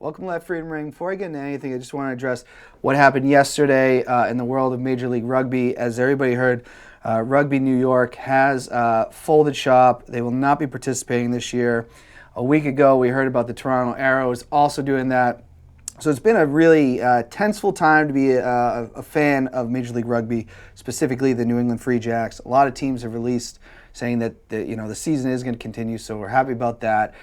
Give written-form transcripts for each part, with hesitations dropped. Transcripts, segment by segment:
Welcome to Let Freedom Ring. Before I get into anything, I just want to address what happened yesterday in the world of Major League Rugby. As everybody heard, Rugby New York has folded shop. They will not be participating this year. A week ago, we heard about the Toronto Arrows also doing that. So it's been a really tenseful time to be a fan of Major League Rugby, specifically the New England Free Jacks. A lot of teams have released saying that the season is going to continue, so we're happy about that.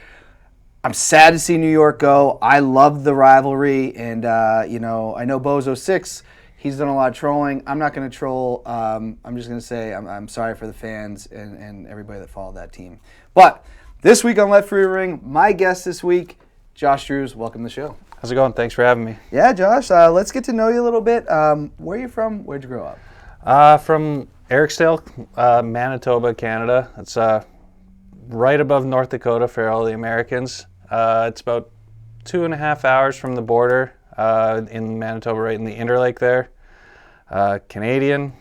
I'm sad to see New York go. I love the rivalry, and I know Bozo6, he's done a lot of trolling. I'm not going to troll. I'm just going to say I'm sorry for the fans and everybody that followed that team. But this week on Let Freedom Ring, my guest this week, Josh Drews. Welcome to the show. How's it going? Thanks for having me. Yeah, Josh, let's get to know you a little bit. Where are you from? Where'd you grow up? From Eriksdale, Manitoba, Canada. It's right above North Dakota for all the Americans. It's about 2.5 hours from the border in Manitoba, right in the Interlake there. Canadian,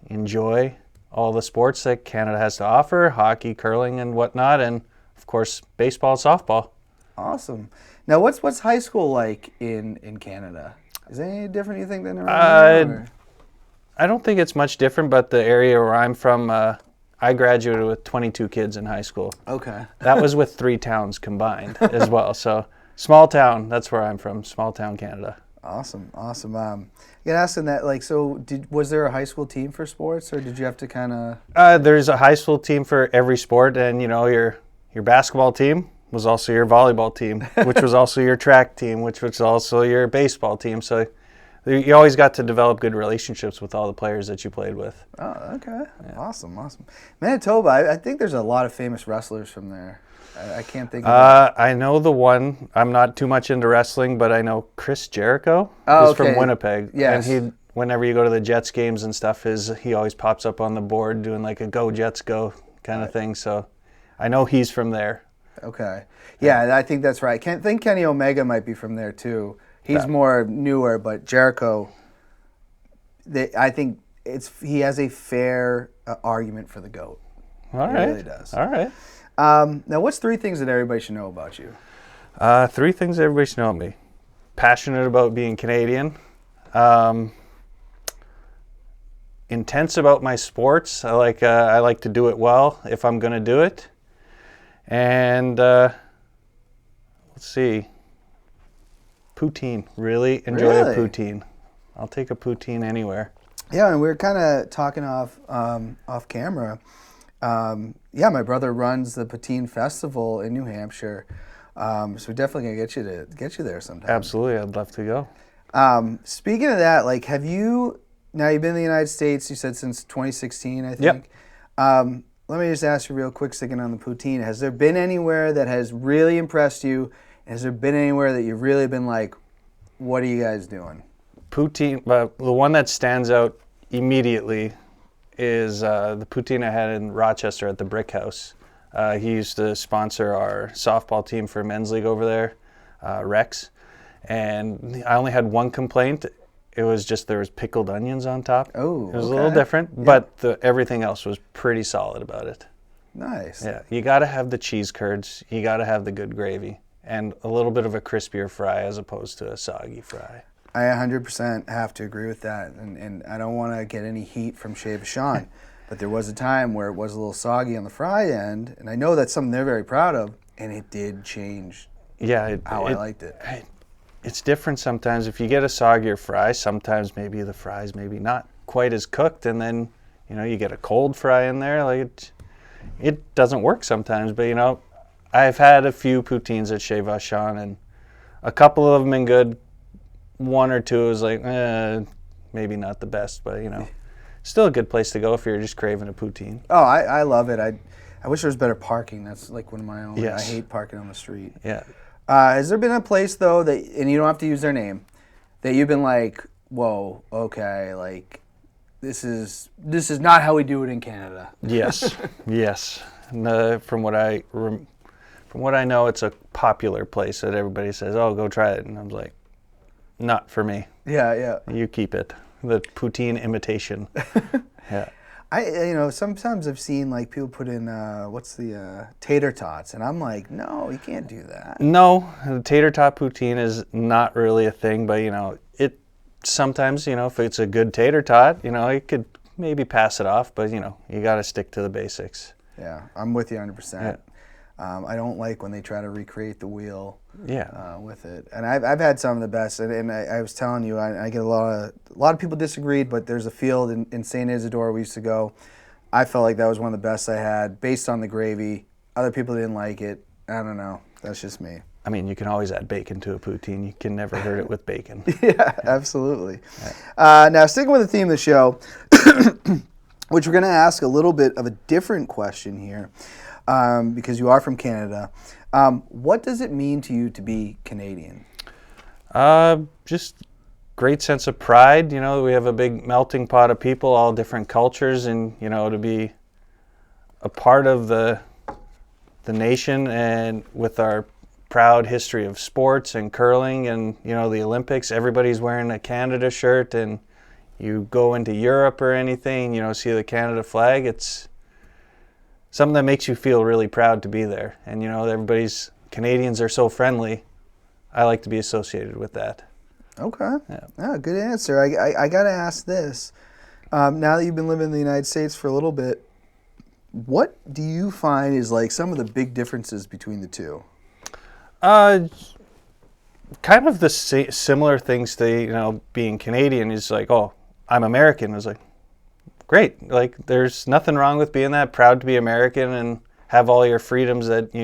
enjoy all the sports that Canada has to offer, hockey, curling, and whatnot, and of course, baseball, softball. Awesome. Now, what's high school like in Canada? Is it any different, you think, than around here? I don't think it's much different, but the area where I'm from, I graduated with 22 kids in high school. Okay. That was with 3 towns combined as well. So small town, that's where I'm from, small town Canada. Awesome. I get asked in that, was there a high school team for sports, or did you have to kind of? There's a high school team for every sport, and your basketball team was also your volleyball team, which was also your track team, which was also your baseball team. So you always got to develop good relationships with all the players that you played with. Oh, okay. Yeah. Awesome. Manitoba, I think there's a lot of famous wrestlers from there. I can't think of I know the one. I'm not too much into wrestling, but I know Chris Jericho. He's from Winnipeg. Yes. And whenever you go to the Jets games and stuff, he always pops up on the board doing like a Go Jets Go kind of thing. So I know he's from there. Okay. Yeah, I think that's right. I think Kenny Omega might be from there too. He's more newer, but Jericho, I think he has a fair argument for the GOAT. All right. He really does. All right. Now, what's 3 things that everybody should know about you? 3 things everybody should know about me. Passionate about being Canadian. Intense about my sports. I like to do it well if I'm going to do it. And let's see. Poutine. Really enjoy a poutine. I'll take a poutine anywhere. Yeah, and we were kind of talking off camera. My brother runs the Poutine Festival in New Hampshire, so we're definitely gonna get you there sometime. Absolutely, I'd love to go. Speaking of that, have you've been in the United States? You said since 2016, I think. Yep. Let me just ask you real quick, sticking on the poutine. Has there been anywhere that has really impressed you? Has there been anywhere that you've really been like, what are you guys doing? Poutine, the one that stands out immediately is the poutine I had in Rochester at the Brick House. He used to sponsor our softball team for men's league over there, Rex. And I only had one complaint. It was just there was pickled onions on top. Oh, it was a little different, but everything else was pretty solid about it. Nice. Yeah, you got to have the cheese curds. You got to have the good gravy and a little bit of a crispier fry as opposed to a soggy fry. I 100% have to agree with that, and I don't want to get any heat from Shea Vachon, but there was a time where it was a little soggy on the fry end, and I know that's something they're very proud of, and it did change how I liked it. It's different sometimes. If you get a soggier fry, sometimes maybe the fry's maybe not quite as cooked, and then you get a cold fry in there. It doesn't work sometimes, but I've had a few poutines at Shea Vachon, and a couple of them been good. 1 or 2 is maybe not the best, but still a good place to go if you're just craving a poutine. Oh, I love it. I wish there was better parking. That's like one of my own. Yes. I hate parking on the street. Yeah. Has there been a place though that, and you don't have to use their name, that you've been like, whoa, okay, this is not how we do it in Canada? Yes. Yes. And, from what I know, it's a popular place that everybody says, "Oh, go try it," and I'm like, not for me. Yeah. You keep it. The poutine imitation. Yeah. Sometimes I've seen like people put in what's the tater tots, and I'm like, no, you can't do that. No, the tater tot poutine is not really a thing, but it sometimes, if it's a good tater tot, you could maybe pass it off, but you got to stick to the basics. Yeah, I'm with you 100%. I don't like when they try to recreate the wheel. Yeah. With it, and I've had some of the best, and I was telling you, I get a lot of people disagreed, but there's a field in St. Isidore we used to go. I felt like that was one of the best I had, based on the gravy. Other people didn't like it. I don't know. That's just me. I mean, you can always add bacon to a poutine. You can never hurt it with bacon. Yeah, absolutely. Now, sticking with the theme of the show, which we're going to ask a little bit of a different question here, because you are from Canada. What does it mean to you to be Canadian? Just great sense of pride. We have a big melting pot of people, all different cultures, and to be a part of the nation, and with our proud history of sports and curling and the Olympics. Everybody's wearing a Canada shirt, and you go into Europe or anything, see the Canada flag. It's something that makes you feel really proud to be there. And Canadians are so friendly. I like to be associated with that. Okay. Yeah, good answer. I got to ask this. Now that you've been living in the United States for a little bit, what do you find is like some of the big differences between the two? Kind of the similar things to, being Canadian is like, oh, I'm American. It's like, great. Like, there's nothing wrong with being that, proud to be American and have all your freedoms that,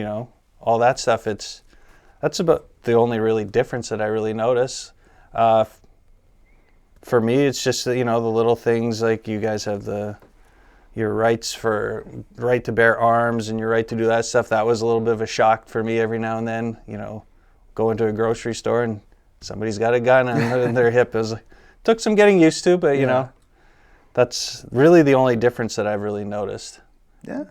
all that stuff. That's about the only really difference that I really notice. For me, it's just, the little things like you guys have your right to bear arms and your right to do that stuff. That was a little bit of a shock for me every now and then, go into a grocery store and somebody's got a gun on their hip. It was like, took some getting used to, but that's really the only difference that I've really noticed. Yeah.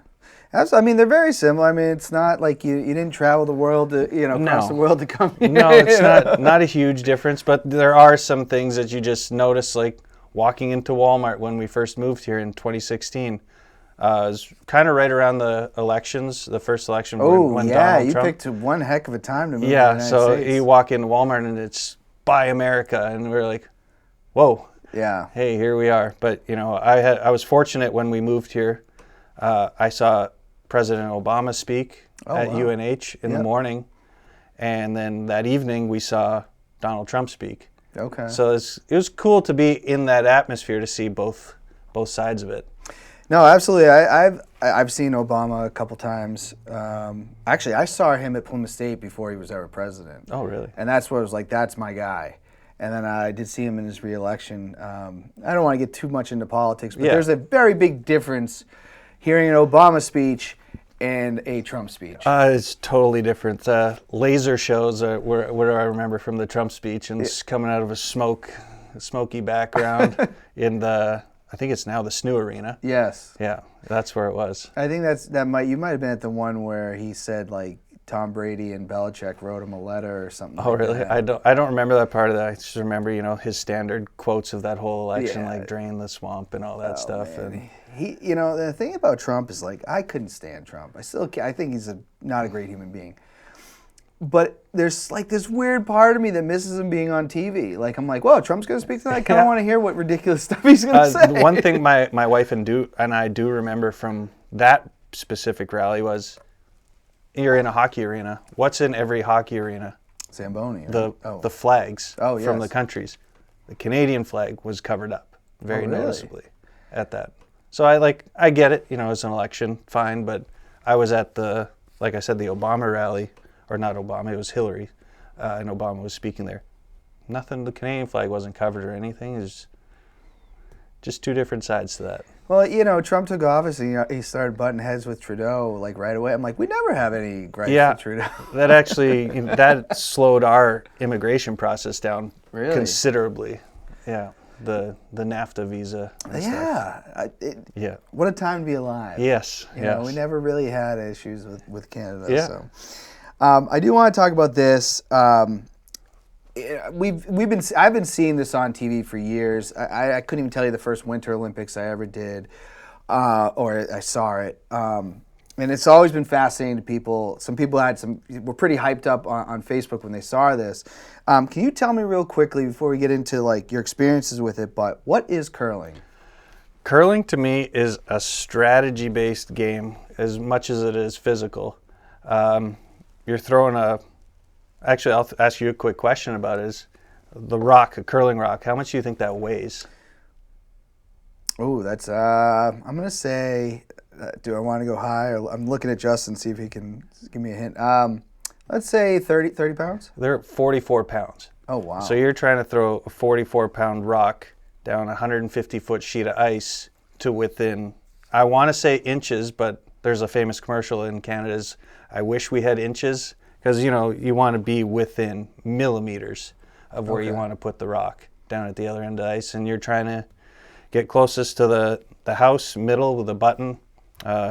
They're very similar. I mean, it's not like you didn't travel the world to, across the world to come here. No, it's not a huge difference, but there are some things that you just notice, like walking into Walmart when we first moved here in 2016. It was kind of right around the elections, the first election. When Donald Trump picked one heck of a time to move to the United States. You walk into Walmart and it's Buy America, and we're like, whoa. Yeah. Hey, here we are. But, I was fortunate when we moved here. I saw President Obama speak at UNH in the morning, and then that evening we saw Donald Trump speak. Okay. So it was cool to be in that atmosphere to see both sides of it. No, absolutely. I've seen Obama a couple times. Actually, I saw him at Plymouth State before he was ever president. Oh, really? And that's what I was like, that's my guy. And then I did see him in his re-election. I don't want to get too much into politics, but there's a very big difference hearing an Obama speech and a Trump speech. It's totally different. Laser shows are what I remember from the Trump speech, and it's coming out of a smoky background in I think it's now the SNU Arena. Yes. Yeah, that's where it was. I think you might have been at the one where he said like Tom Brady and Belichick wrote him a letter or something. Oh, like really? That. I don't remember that part of that. I just remember, his standard quotes of that whole election, like drain the swamp and all that stuff. Man. And he, the thing about Trump is like I couldn't stand Trump. I think he's not a great human being. But there's like this weird part of me that misses him being on TV. Like I'm like, whoa, Trump's going to speak tonight. I kind of want to hear what ridiculous stuff he's going to say. One thing my wife and I do remember from that specific rally was, you're in a hockey arena. What's in every hockey arena? Zamboni. Right? The flags from the yes. countries. The Canadian flag was covered up very really? noticeably at that. So I get it. It's an election, fine. But I was at like I said, the Obama rally. Or not Obama, it was Hillary, and Obama was speaking there. Nothing, the Canadian flag wasn't covered or anything. It was just two different sides to that. Well, Trump took office and he started butting heads with Trudeau like right away. I'm like, we never have any gripes with Trudeau. That actually, that slowed our immigration process down considerably. Yeah, the NAFTA visa and stuff. What a time to be alive. Yes, we never really had issues with Canada. Yeah. So. I do want to talk about this. I've been seeing this on TV for years. I couldn't even tell you the first Winter Olympics I ever did. or I saw it. And it's always been fascinating to people. Some people were pretty hyped up on Facebook when they saw this. Can you tell me real quickly before we get into like your experiences with it, but what is curling? Curling to me is a strategy-based game as much as it is physical. You're throwing actually I'll ask you a quick question about it. Is the rock, a curling rock, how much do you think that weighs? Oh, that's I'm gonna say. Do I want to go high? Or I'm looking at Justin, see if he can give me a hint. Let's say 30 pounds. They're 44 pounds. Oh, wow. So you're trying to throw a 44-pound rock down a 150-foot sheet of ice to within, I want to say inches, but there's a famous commercial in Canada's, I wish we had inches, because, you know, you want to be within millimeters of where you want to put the rock down at the other end of the ice, and you're trying to get closest to the house, middle with a button.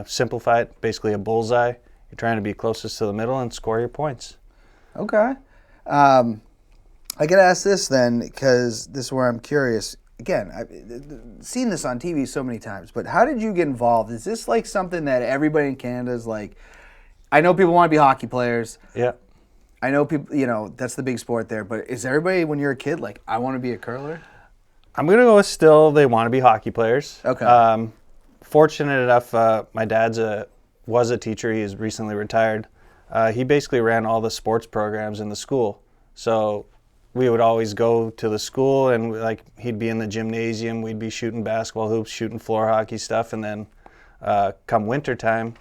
Simplify it, basically a bullseye. You're trying to be closest to the middle and score your points. Okay. I got to ask this then, because this is where I'm curious. Again, I've seen this on TV so many times, but how did you get involved? Is this like something that everybody in Canada is like, I know people want to be hockey players. Yeah. I know people, you know, that's the big sport there, but is everybody, when you're a kid, like, I want to be a curler? I'm going to go with still they want to be hockey players. Okay. Fortunate enough, my dad's was a teacher. He's recently retired. He basically ran all the sports programs in the school. So we would always go to the school, and like he'd be in the gymnasium. We'd be shooting basketball hoops, shooting floor hockey stuff, and then come wintertime,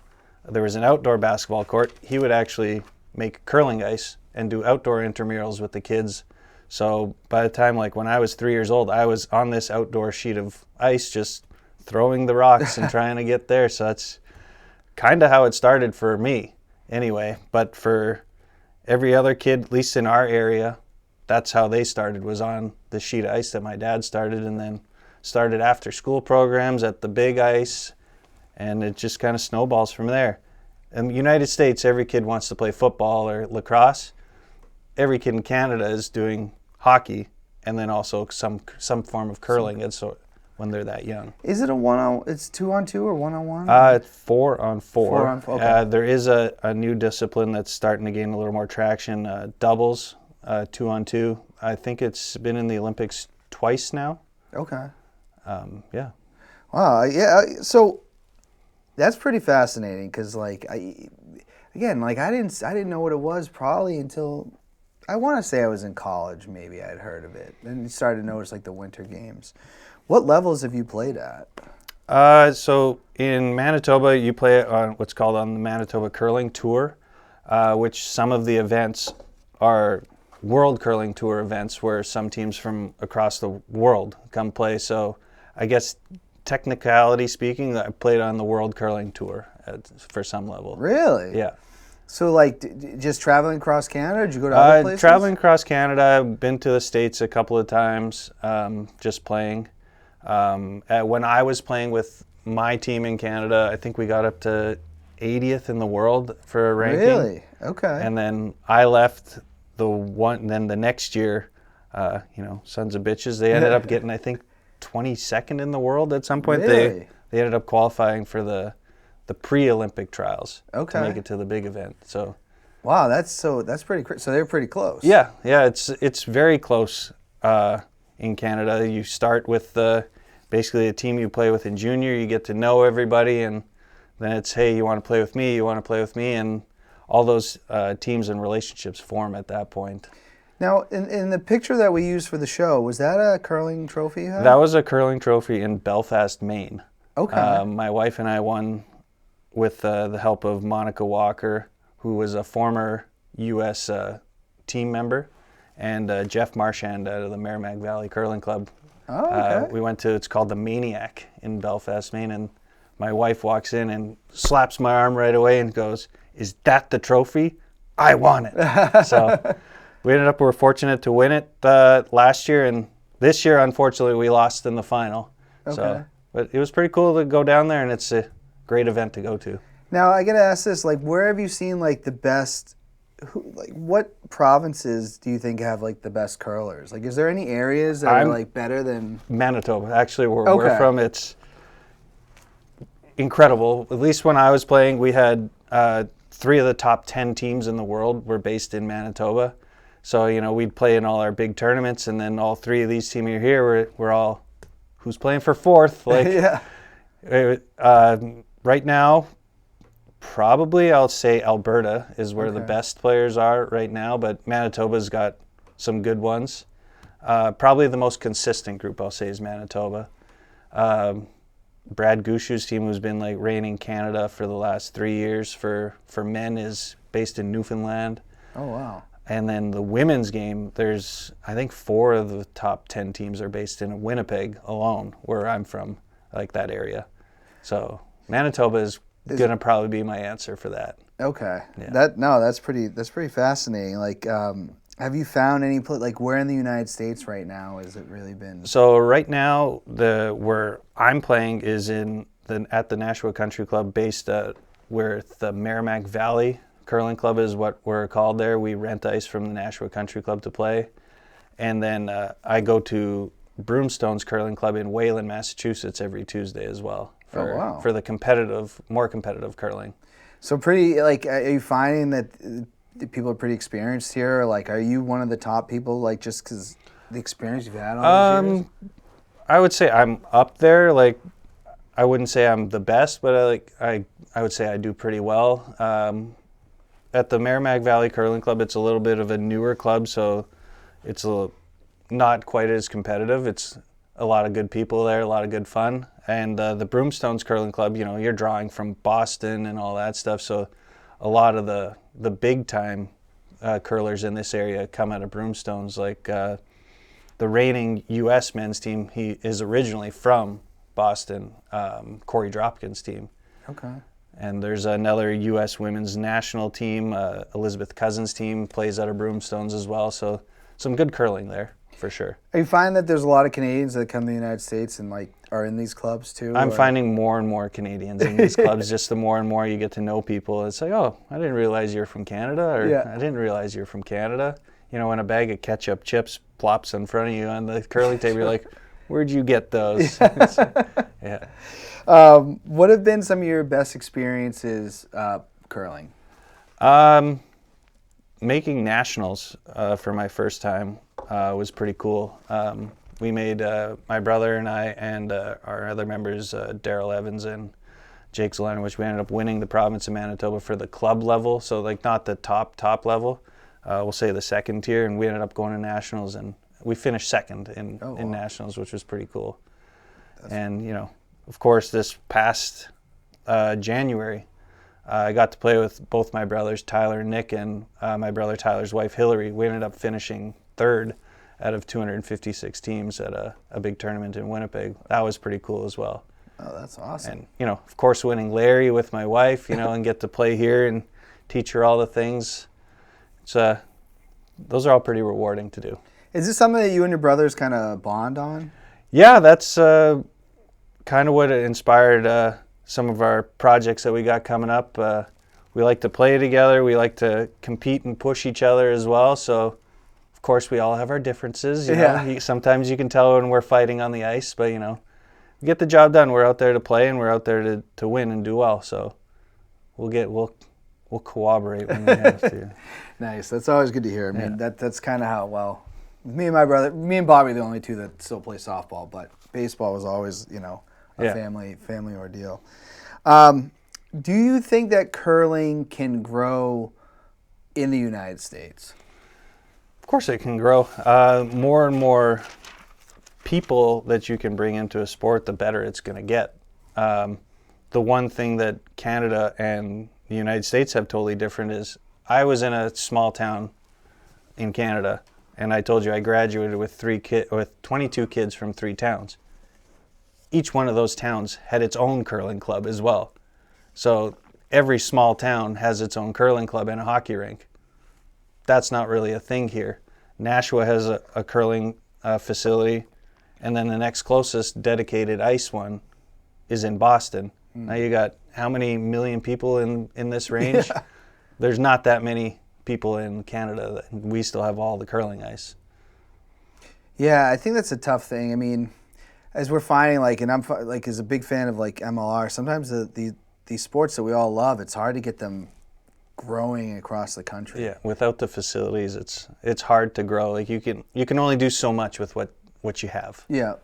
there was an outdoor basketball court. He would actually make curling ice and do outdoor intramurals with the kids. So by the time, like when I was 3 years old, I was on this outdoor sheet of ice just throwing the rocks and trying to get there. So that's kind of how it started for me anyway. But for every other kid, at least in our area, that's how they started, was on the sheet of ice that my dad started, and then started after school programs at the big ice, and it just kind of snowballs from there. In the United States, every kid wants to play football or lacrosse. Every kid in Canada is doing hockey, and then also some form of curling. And so when they're that young. Is it it's 2-on-2 or 1-on-1? It's 4-on-4. 4-on-4, okay. There is a new discipline that's starting to gain a little more traction, doubles, 2-on-2. I think it's been in the Olympics twice now. Okay. Yeah. Wow. Yeah. So that's pretty fascinating, because like I didn't know what it was probably until I want to say I was in college. Maybe I'd heard of it, and started to notice like the winter games. What levels have you played at? So in Manitoba, you play on what's called on the Manitoba Curling Tour, which some of the events are World Curling Tour events where some teams from across the world come play. So I guess technicality speaking, I played on the World Curling Tour for some level. Really? Yeah. So like just traveling across Canada, or did you go to other places? Traveling across Canada, I've been to the States a couple of times, just playing. When I was playing with my team in Canada, I think we got up to 80th in the world for a ranking. Really? Okay. And then I left then the next year, sons of bitches, they ended up getting, I think, 22nd in the world at some point. Really? They ended up qualifying for the pre-Olympic trials to make it to the big event. So, wow, that's pretty. So they're pretty close. Yeah, it's very close in Canada. You start with basically a team you play with in junior. You get to know everybody, and then it's, hey, you want to play with me? You want to play with me? And all those teams and relationships form at that point. Now, in the picture that we used for the show, was that a curling trophy you had? That was a curling trophy in Belfast, Maine. Okay. My wife and I won with the help of Monica Walker, who was a former U.S. Team member, and Jeff Marchand out of the Merrimack Valley Curling Club. Oh, okay. We went to, it's called the Maniac in Belfast, Maine, and my wife walks in and slaps my arm right away and goes, "Is that the trophy? I won it." So we were fortunate to win it last year, and this year, unfortunately, we lost in the final. Okay. So, but it was pretty cool to go down there, and it's a great event to go to. Now, I got to ask this, like, where have you seen, like, the best, what provinces do you think have, like, the best curlers? Like, is there any areas that are, like, better than... Manitoba, actually, where we're from, it's incredible. At least when I was playing, we had 3 of the top 10 teams in the world were based in Manitoba. So, we'd play in all our big tournaments, and then all 3 of these teams here we're all, who's playing for 4th? Like, yeah. Right now, probably I'll say Alberta is where the best players are right now, but Manitoba's got some good ones. Probably the most consistent group, I'll say, is Manitoba. Brad Gushu's team, who's been like reigning Canada for the last 3 years for men, is based in Newfoundland. Oh, wow. And then the women's game, there's, I think 4 of the top 10 teams are based in Winnipeg alone, where I'm from, like that area. So Manitoba is going to probably be my answer for that. Okay. Yeah. That's pretty fascinating. Like, have you found any like where in the United States right now has it really been? So right now, where I'm playing is at the Nashua Country Club, based where the Merrimack Valley Curling Club is what we're called there. We rent ice from the Nashua Country Club to play, and then I go to Broomstones Curling Club in Wayland, Massachusetts, every Tuesday as well for the more competitive curling. So pretty, like, are you finding that people are pretty experienced here? Like, are you one of the top people, like, just because the experience you've had on these years? I would say I'm up there. Like, I wouldn't say I'm the best, but I would say I do pretty well. At the Merrimack Valley Curling Club, it's a little bit of a newer club, so it's not quite as competitive. It's a lot of good people there, a lot of good fun. And the Broomstones Curling Club, you're drawing from Boston and all that stuff, so a lot of the big time curlers in this area come out of Broomstones. Like the reigning U.S. men's team, he is originally from Boston, Corey Dropkin's team. Okay. And there's another U.S. women's national team, Elizabeth Cousins' team, plays out of Broomstones as well. So some good curling there, for sure. Are you finding that there's a lot of Canadians that come to the United States and like are in these clubs too? I'm finding more and more Canadians in these clubs. Just the more and more you get to know people, it's like, oh, I didn't realize you're from Canada, or I didn't realize you're from Canada. When a bag of ketchup chips plops in front of you on the curling table, you're like, where'd you get those? Yeah. What have been some of your best experiences curling? Making nationals for my first time was pretty cool. We made, my brother and I and our other members, Daryl Evans and Jake Zelenowicz, we ended up winning the province of Manitoba for the club level, so like not the top level, we'll say the second tier, and we ended up going to nationals, and we finished second in nationals, which was pretty cool. And, of course, this past January, I got to play with both my brothers, Tyler and Nick, and my brother Tyler's wife, Hillary. We ended up finishing 3rd out of 256 teams at a big tournament in Winnipeg. That was pretty cool as well. Oh, that's awesome. And, of course, winning Larry with my wife, and get to play here and teach her all the things. It's those are all pretty rewarding to do. Is this something that you and your brothers kind of bond on? Yeah, that's kind of what inspired some of our projects that we got coming up. We like to play together. We like to compete and push each other as well. So, of course, we all have our differences. You know? Sometimes you can tell when we're fighting on the ice, but, we get the job done. We're out there to play, and we're out there to win and do well. So we'll cooperate when we have to. Nice. That's always good to hear. I mean, that's kind of how, me and Bobby are the only two that still play softball, but baseball was always, a family ordeal. Do you think that curling can grow in the United States? Of course it can grow. More and more people that you can bring into a sport, the better it's going to get. The one thing that Canada and the United States have totally different is I was in a small town in Canada, and I told you I graduated with 22 kids from 3 towns. Each one of those towns had its own curling club as well. So every small town has its own curling club and a hockey rink. That's not really a thing here. Nashua has a curling facility, and then the next closest dedicated ice one is in Boston. Now you got how many million people in this range? Yeah. There's not that many people in Canada. We still have all the curling ice. Yeah, I think that's a tough thing. I mean, as we're finding, like, and like as a big fan of like MLR, sometimes these sports that we all love, it's hard to get them growing across the country. Yeah, without the facilities, it's hard to grow. Like you can only do so much with what you have. Yeah.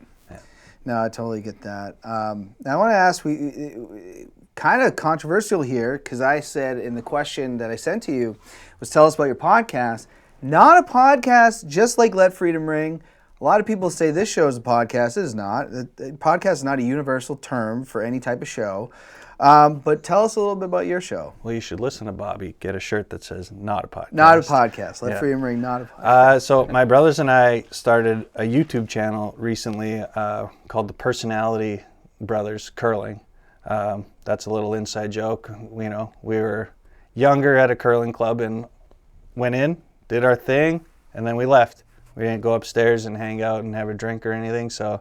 No, I totally get that. Now I want to ask, we kind of controversial here, because I said in the question that I sent to you was, tell us about your podcast. Not a podcast, just like Let Freedom Ring. A lot of people say this show is a podcast. It is not. Podcast is not a universal term for any type of show. But tell us a little bit about your show. Well, you should listen to Bobby. Get a shirt that says "Not a podcast." Not a podcast. Let Freedom Ring. Not a podcast. So my brothers and I started a YouTube channel recently called the Personality Brothers Curling. That's a little inside joke. We were younger at a curling club and went in, did our thing, and then we left. We didn't go upstairs and hang out and have a drink or anything. So a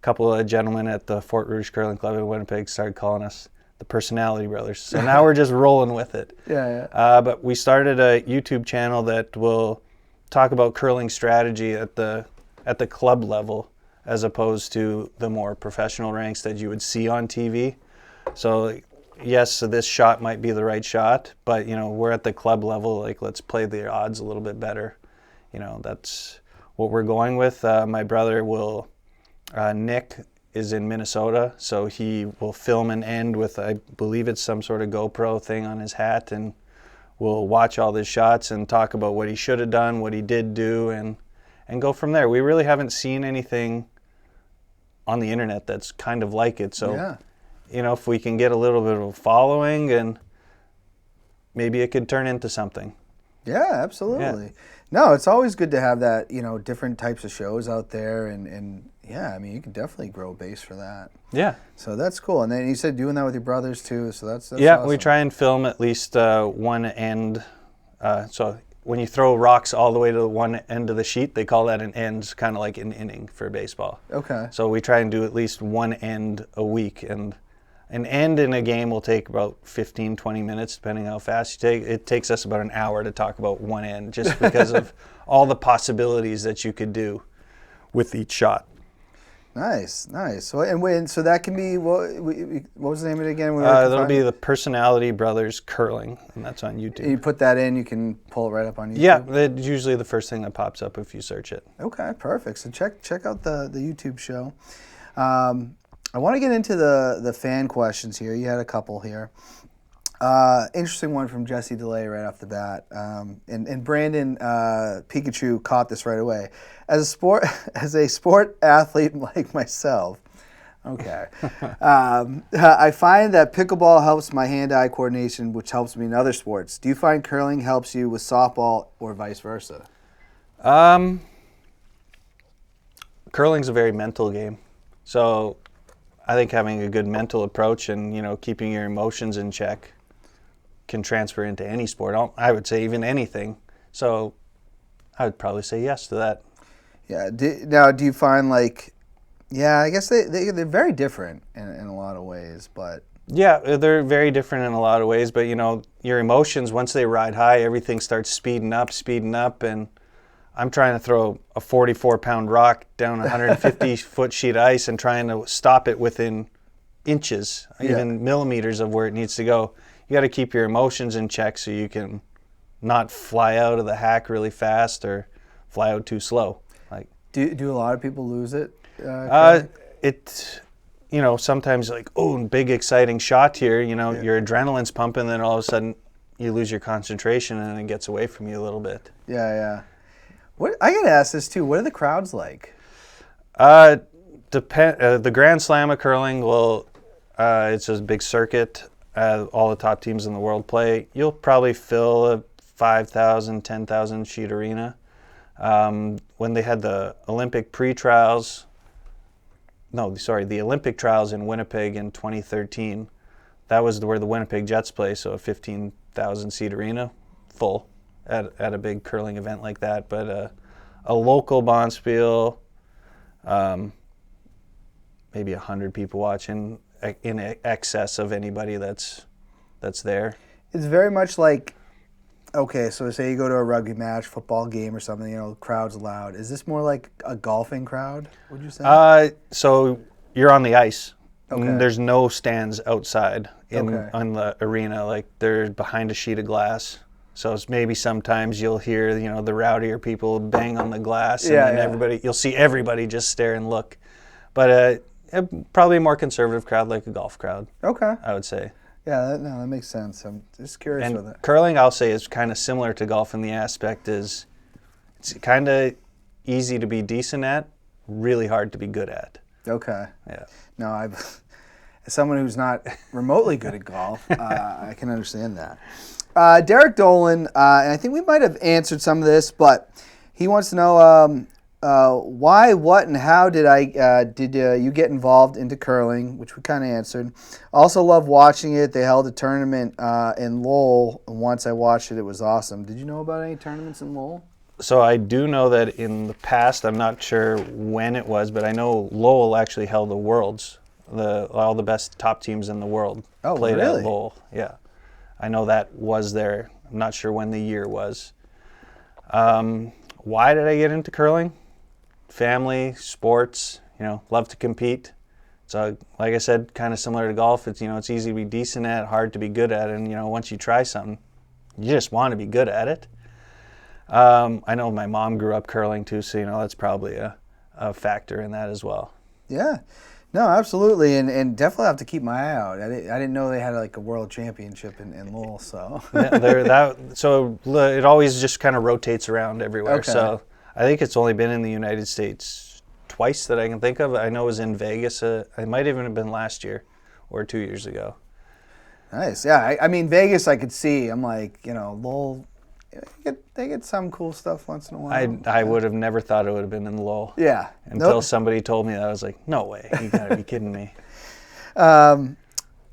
couple of gentlemen at the Fort Rouge Curling Club in Winnipeg started calling us the Personality Brothers. So now we're just rolling with it. Yeah. But we started a YouTube channel that will talk about curling strategy at the club level, as opposed to the more professional ranks that you would see on TV. So yes, so this shot might be the right shot, but we're at the club level. Like, let's play the odds a little bit better. That's what we're going with. My brother Nick is in Minnesota, so he will film an end with, I believe it's some sort of GoPro thing on his hat, and we'll watch all his shots and talk about what he should have done, what he did do, and go from there. We really haven't seen anything on the internet that's kind of like it. So, if we can get a little bit of a following, and maybe it could turn into something. Yeah, absolutely. Yeah. No, it's always good to have that, different types of shows out there, and yeah, I mean, you can definitely grow a base for that. Yeah. So that's cool. And then you said doing that with your brothers too, so that's yeah, awesome. We try and film at least one end. So when you throw rocks all the way to the one end of the sheet, they call that an end, kind of like an inning for baseball. Okay. So we try and do at least one end a week, and an end in a game will take about 15, 20 minutes, depending how fast you take. It takes us about an hour to talk about one end, just because of all the possibilities that you could do with each shot. Nice. So that can be, what was the name of it again? That'll be the Personality Brothers Curling, and that's on YouTube. And you put that in, you can pull it right up on YouTube? Yeah, that's usually the first thing that pops up if you search it. Okay, perfect. So check out the YouTube show. I want to get into the fan questions here. You had a couple here. Interesting one from Jesse DeLay right off the bat. And Brandon Pikachu caught this right away. As a sport athlete like myself, okay, I find that pickleball helps my hand-eye coordination, which helps me in other sports. Do you find curling helps you with softball or vice versa? Curling's a very mental game. So I think having a good mental approach and, keeping your emotions in check can transfer into any sport. I would say even anything. So I would probably say yes to that. Yeah. Now, do you find I guess they're very different in a lot of ways, but... Yeah, they're very different in a lot of ways, but, your emotions, once they ride high, everything starts speeding up, and I'm trying to throw a 44-pound rock down a 150-foot sheet of ice and trying to stop it within inches, even millimeters of where it needs to go. You got to keep your emotions in check so you can not fly out of the hack really fast or fly out too slow. Do a lot of people lose it? Sometimes big exciting shot here. Your adrenaline's pumping, then all of a sudden you lose your concentration and it gets away from you a little bit. Yeah. What I gotta ask this too. What are the crowds like? The Grand Slam of curling. It's a big circuit. All the top teams in the world play. You'll probably fill a 5,000, 10,000 sheet arena. When they had the Olympic trials in Winnipeg in 2013, that was where the Winnipeg Jets play, so a 15,000 seat arena, full at a big curling event like that. But a local Bonspiel, maybe 100 people watching, in excess of anybody that's there. It's very much like Okay, so say you go to a rugby match, football game or something, crowd's loud. Is this more like a golfing crowd, would you say? So you're on the ice. Okay. There's no stands outside Okay. on the arena. Like they're behind a sheet of glass. So it's maybe sometimes you'll hear, the rowdier people bang on the glass, and Yeah, then yeah. you'll see everybody just stare and look. But probably a more conservative crowd, like a golf crowd, Okay. I would say. Yeah, that makes sense. I'm just curious with And it. curling, I'll say, is kind of similar to golf in the aspect is it's kind of easy to be decent at, really hard to be good at. Okay. Yeah. No, as someone who's not remotely good at golf, I can understand that. Derek Dolan, and I think we might have answered some of this, but he wants to know why, what, and how did you get involved into curling, which we kind of answered. Also love watching it. They held a tournament in Lowell, and once I watched it, it was awesome. Did you know about any tournaments in Lowell? So I do know that in the past, I'm not sure when it was, but I know Lowell actually held the Worlds. All the best top teams in the world played really? at Lowell. Yeah. I know that was there. I'm not sure when the year was. Why did I get into curling? Family, sports, love to compete. So like I said, kind of similar to golf, it's easy to be decent at, hard to be good at, and once you try something, you just want to be good at it. I know my mom grew up curling too, so that's probably a factor in that as well. Yeah. No, absolutely, and definitely have to keep my eye out. I didn't know they had like a world championship in Lowell, so. So it always just kind of rotates around everywhere. Okay. So I think it's only been in the United States twice that I can think of. I know it was in Vegas. It might even have been last year or 2 years ago. Nice. Yeah, I mean, Vegas I could see. I'm like, Lowell, they get some cool stuff once in a while. I would have never thought it would have been in Lowell. Yeah. Until somebody told me that. I was like, no way. You got to be kidding me. I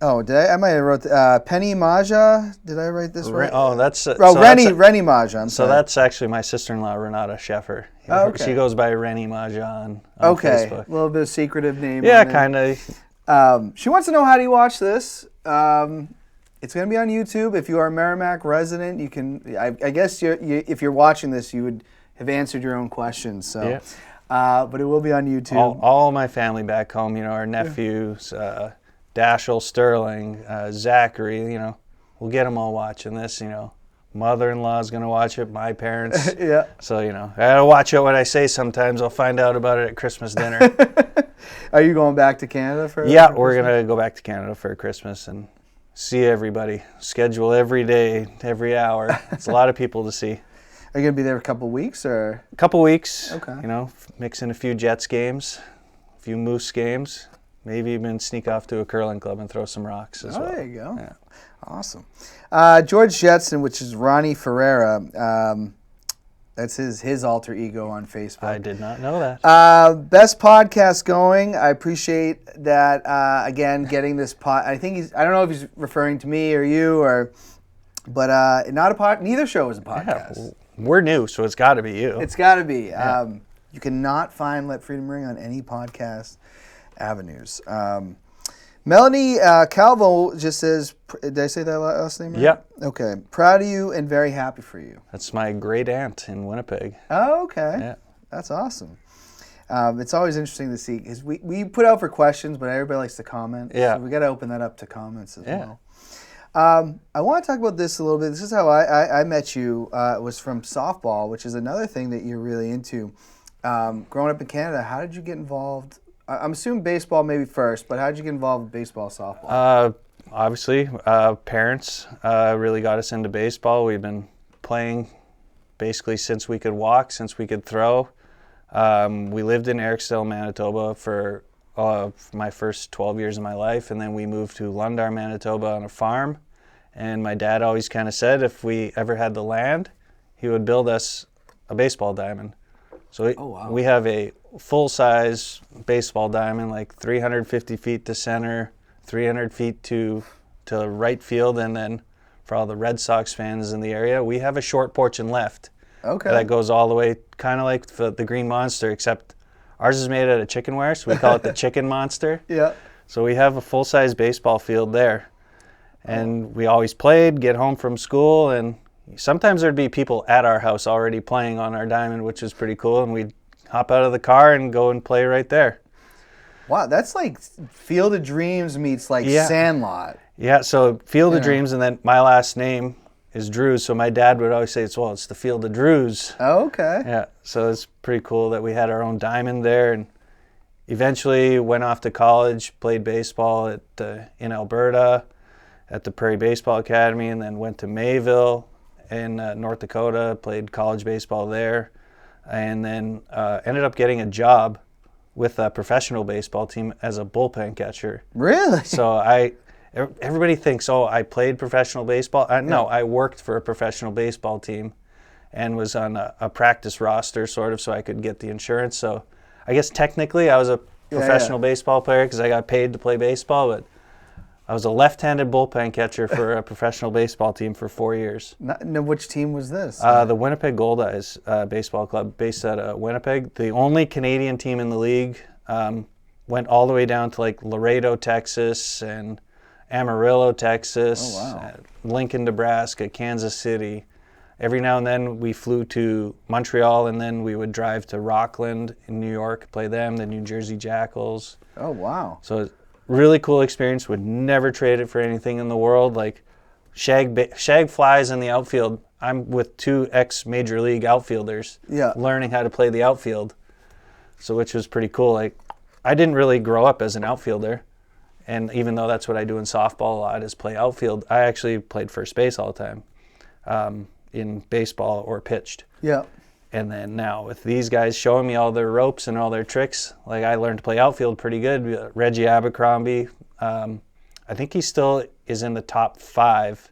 might have wrote Penny Maja. Did I write this right? That's Rennie Maja. I'm So sorry. that's actually my sister-in-law, Renata Sheffer. Oh, okay. She goes by Rennie Maja on Okay, Facebook. a little bit of secretive name. Yeah, on there. kind of. She wants to know, how do you watch this? It's going to be on YouTube. If you are a Merrimack resident, you can. I guess if you're watching this, you would have answered your own questions. So, Yeah. but it will be on YouTube. All my family back home, our nephews, Dashel, Sterling, Zachary, we'll get them all watching this. Mother-in-law's going to watch it, my parents. Yeah. So, I got to watch out what I say sometimes. I'll find out about it at Christmas dinner. Are you going back to Canada for? Yeah, for we're Christmas? going to go back to Canada for Christmas and see everybody. Schedule every day, every hour. It's a lot of people to see. Are you going to be there a couple weeks or? A couple weeks. Okay. Mix in a few Jets games, a few Moose games. Maybe even sneak off to a curling club and throw some rocks as well. There you go. Yeah. Awesome. George Jetson, which is Ronnie Ferreira. That's his alter ego on Facebook. I did not know that. Best podcast going. I appreciate that. Again, getting this I think I don't know if he's referring to me or you but not a pod. Neither show is a podcast. Yeah, we're new, so it's got to be you. It's got to be. Yeah. You cannot find Let Freedom Ring on any podcast avenues. Melanie Calvo just says, did I say that last name right? Yep. Okay. Proud of you and very happy for you. That's my great aunt in Winnipeg. Oh, okay. Yeah. That's awesome. It's always interesting to see, because we put out for questions, but everybody likes to comment. Yeah. So we got to open that up to comments as Yeah. well. I want to talk about this a little bit. This is how I met you. It was from softball, which is another thing that you're really into. Growing up in Canada, how did you get involved? I'm assuming baseball maybe first, but how did you get involved with baseball, softball? Obviously, parents really got us into baseball. We've been playing basically since we could walk, since we could throw. We lived in Eriksdale, Manitoba for my first 12 years of my life, and then we moved to Lundar, Manitoba on a farm. And my dad always kind of said if we ever had the land, he would build us a baseball diamond. So we have a full-size baseball diamond, like 350 feet to center, 300 feet to right field, and then for all the Red Sox fans in the area, we have a short porch and left. Okay. That goes all the way, kind of like the Green Monster, except ours is made out of chickenware, so we call it the Chicken Monster. Yeah. So we have a full-size baseball field there. And we always played, get home from school, and sometimes there'd be people at our house already playing on our diamond, which was pretty cool, and we'd hop out of the car and go and play right there. Wow, that's like Field of Dreams meets like Yeah. Sandlot. Yeah, so Field of Yeah. Dreams, and then my last name is Drews, so my dad would always say, it's the Field of Drews. Oh, okay. Yeah, so it's pretty cool that we had our own diamond there, and eventually went off to college, played baseball in Alberta at the Prairie Baseball Academy, and then went to Mayville in North Dakota, played college baseball there, and then ended up getting a job with a professional baseball team as a bullpen catcher. Really? So everybody thinks, I played professional baseball. No, I worked for a professional baseball team and was on a practice roster sort of so I could get the insurance. So I guess technically I was a professional baseball player because I got paid to play baseball, but I was a left-handed bullpen catcher for a professional baseball team for 4 years. No, which team was this? The Winnipeg Goldeyes baseball club based out of Winnipeg. The only Canadian team in the league, went all the way down to like Laredo, Texas, and Amarillo, Texas, Oh, wow. Lincoln, Nebraska, Kansas City. Every now and then we flew to Montreal, and then we would drive to Rockland in New York, play them, the New Jersey Jackals. Oh, wow. So really cool experience. Would never trade it for anything in the world. Like shag flies in the outfield. I'm with 2 ex-major league outfielders learning how to play the outfield. So which was pretty cool. Like I didn't really grow up as an outfielder. And even though that's what I do in softball a lot is play outfield, I actually played first base all the time in baseball or pitched. Yeah. And then now with these guys showing me all their ropes and all their tricks, like I learned to play outfield pretty good. Reggie Abercrombie, I think he still is in the top 5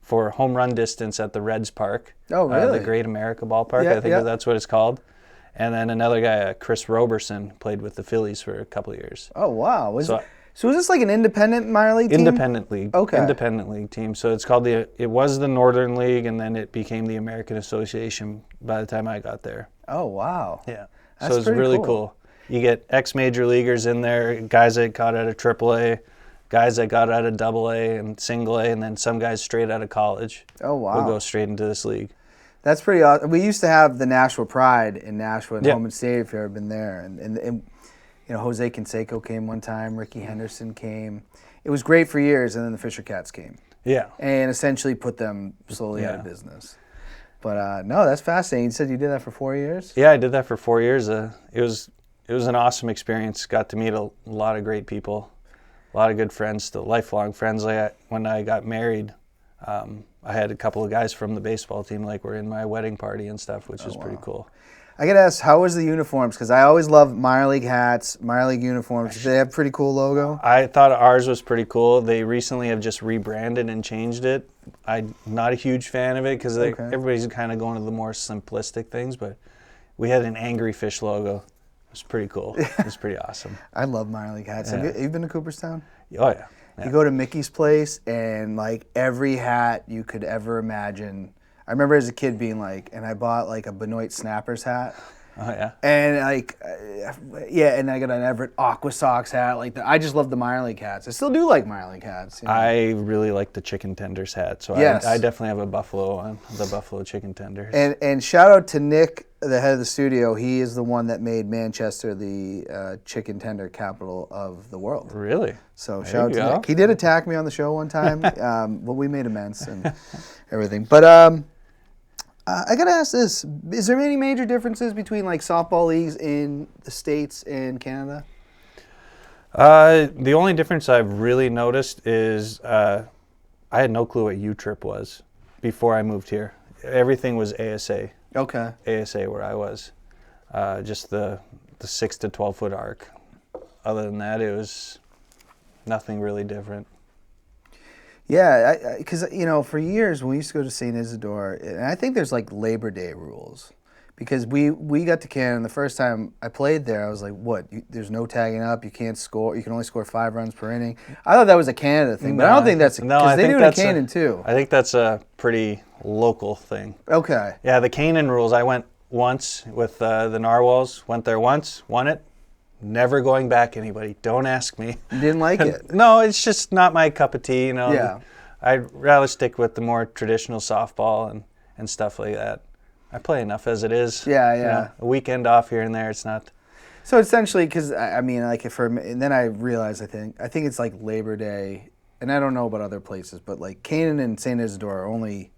for home run distance at the Reds Park. Oh, really? The Great America Ballpark, Yeah, I think that's what it's called. And then another guy, Chris Roberson, played with the Phillies for a couple of years. Oh, wow. So Was this like an independent minor league team? Independent league. Okay. Independent league team. So it's called it was the Northern League, and then it became the American Association by the time I got there. Oh, wow. Yeah. That's So it's pretty really cool. cool. You get ex-major leaguers in there, guys that got out of AAA, guys that got out of AA and single A, and then some guys straight out of college Oh, wow. will go straight into this league. That's pretty awesome. We used to have the Nashua Pride in Nashua and Yeah. Home and Stadium, if you've ever been there. And you know, Jose Canseco came one time, Ricky Henderson came. It was great for years, and then the Fisher Cats came Yeah. and essentially put them slowly out of Yeah. business. But no, that's fascinating. You said you did that for 4 years? Yeah, I did that for 4 years. It was an awesome experience. Got to meet a lot of great people, a lot of good friends, still lifelong friends. When I got married, I had a couple of guys from the baseball team were in my wedding party and stuff, which was pretty cool. I got to ask, how was the uniforms? Because I always love minor league hats, minor league uniforms. They have a pretty cool logo. I thought ours was pretty cool. They recently have just rebranded and changed it. I'm not a huge fan of it because everybody's kind of going to the more simplistic things, but we had an Angry Fish logo. It was pretty cool. It was pretty awesome. I love minor league hats. Yeah. Have you been to Cooperstown? Oh, yeah. You go to Mickey's place, and like every hat you could ever imagine. I remember as a kid being like, and I bought like a Benoit Snappers hat. Oh, yeah. And and I got an Everett Aqua Sox hat. I just love the minor league hats. I still do like minor league hats. You know? I really like the chicken tenders hat, so Yes. I definitely have a Buffalo on, the Buffalo chicken tenders. And shout out to Nick, the head of the studio. He is the one that made Manchester the chicken tender capital of the world. Really? So There shout out you to go. Nick. He did attack me on the show one time, but we made amends and everything. But I gotta ask this: is there any major differences between like softball leagues in the States and Canada? The only difference I've really noticed is I had no clue what U-Trip was before I moved here. Everything was ASA. Okay. ASA where I was. Just the 6 to 12 foot arc. Other than that, it was nothing really different. Yeah, because for years when we used to go to St. Isidore, and I think there's like Labor Day rules, because we got to Canada, and the first time I played there, I was like, what? There's no tagging up. You can't score. You can only score 5 runs per inning. I thought that was a Canada thing, but I don't think that's because they do it in Canaan too. I think that's a pretty local thing. Okay. Yeah, the Canaan rules. I went once with the Narwhals. Went there once, won it. Never going back, anybody. Don't ask me. You didn't like it? No, it's just not my cup of tea, Yeah. I'd rather stick with the more traditional softball, and and stuff like that. I play enough as it is. Yeah, You yeah. know, a weekend off here and there, it's not. So essentially, because I mean, like and then I realized I think it's like Labor Day, and I don't know about other places, but like Canaan and St. Isidore are only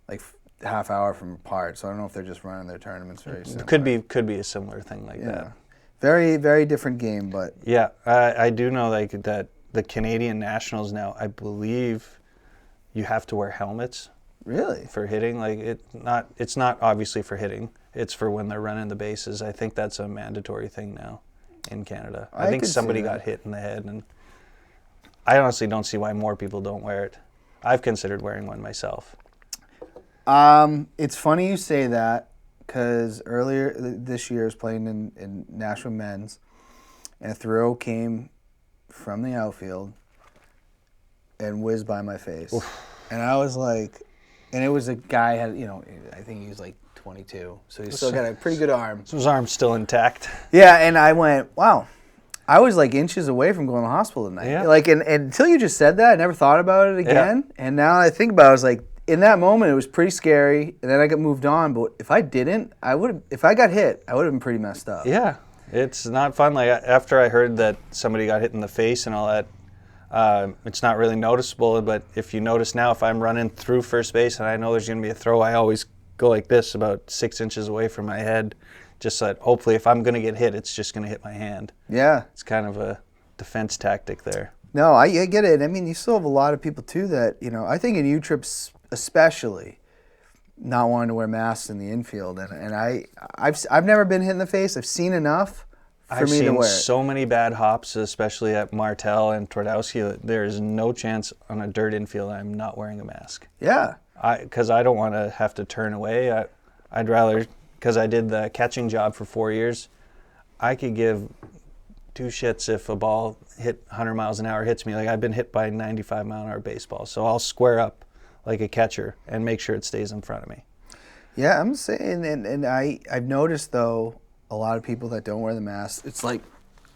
like half hour from apart. So I don't know if they're just running their tournaments very soon. Could be a similar thing like that. Very, very different game, but Yeah, I do know like that the Canadian Nationals now, I believe you have to wear helmets really, for hitting. Like it's not obviously for hitting. It's for when they're running the bases. I think that's a mandatory thing now in Canada. I think could see somebody that. got hit in the head, and I honestly don't see why more people don't wear it. I've considered wearing one myself. It's funny you say that because earlier this year I was playing in Nashville Men's, and a throw came from the outfield and whizzed by my face. Oof. And I was like, and it was a guy had, I think he was like 22, so he's still got a pretty good arm. So his arm's still intact. Yeah, and I went, wow. I was like inches away from going to the hospital tonight. Yeah. Like, and until you just said that, I never thought about it again. Yeah. And now I think about it, I was like, in that moment, it was pretty scary. And then I got moved on. But if I didn't, if I got hit, I would have been pretty messed up. Yeah, it's not fun. Like after I heard that somebody got hit in the face and all that, it's not really noticeable. But if you notice now, if I'm running through first base and I know there's going to be a throw, I always go like this, about 6 inches away from my head, just so that hopefully if I'm going to get hit, it's just going to hit my hand. Yeah. It's kind of a defense tactic there. No, I get it. I mean, you still have a lot of people, too, that, I think in U-Trips especially, not wanting to wear masks in the infield. And I've never been hit in the face. I've seen enough for me to wear it. I've seen so many bad hops, especially at Martel and Twardowski. There is no chance on a dirt infield I'm not wearing a mask. Yeah. Because I don't want to have to turn away. I'd rather, because I did the catching job for 4 years, I could give two shits if a ball hit 100 miles an hour hits me. Like I've been hit by 95 mile an hour baseball, so I'll square up like a catcher and make sure it stays in front of me. Yeah, I'm saying, and I've noticed though a lot of people that don't wear the mask. It's like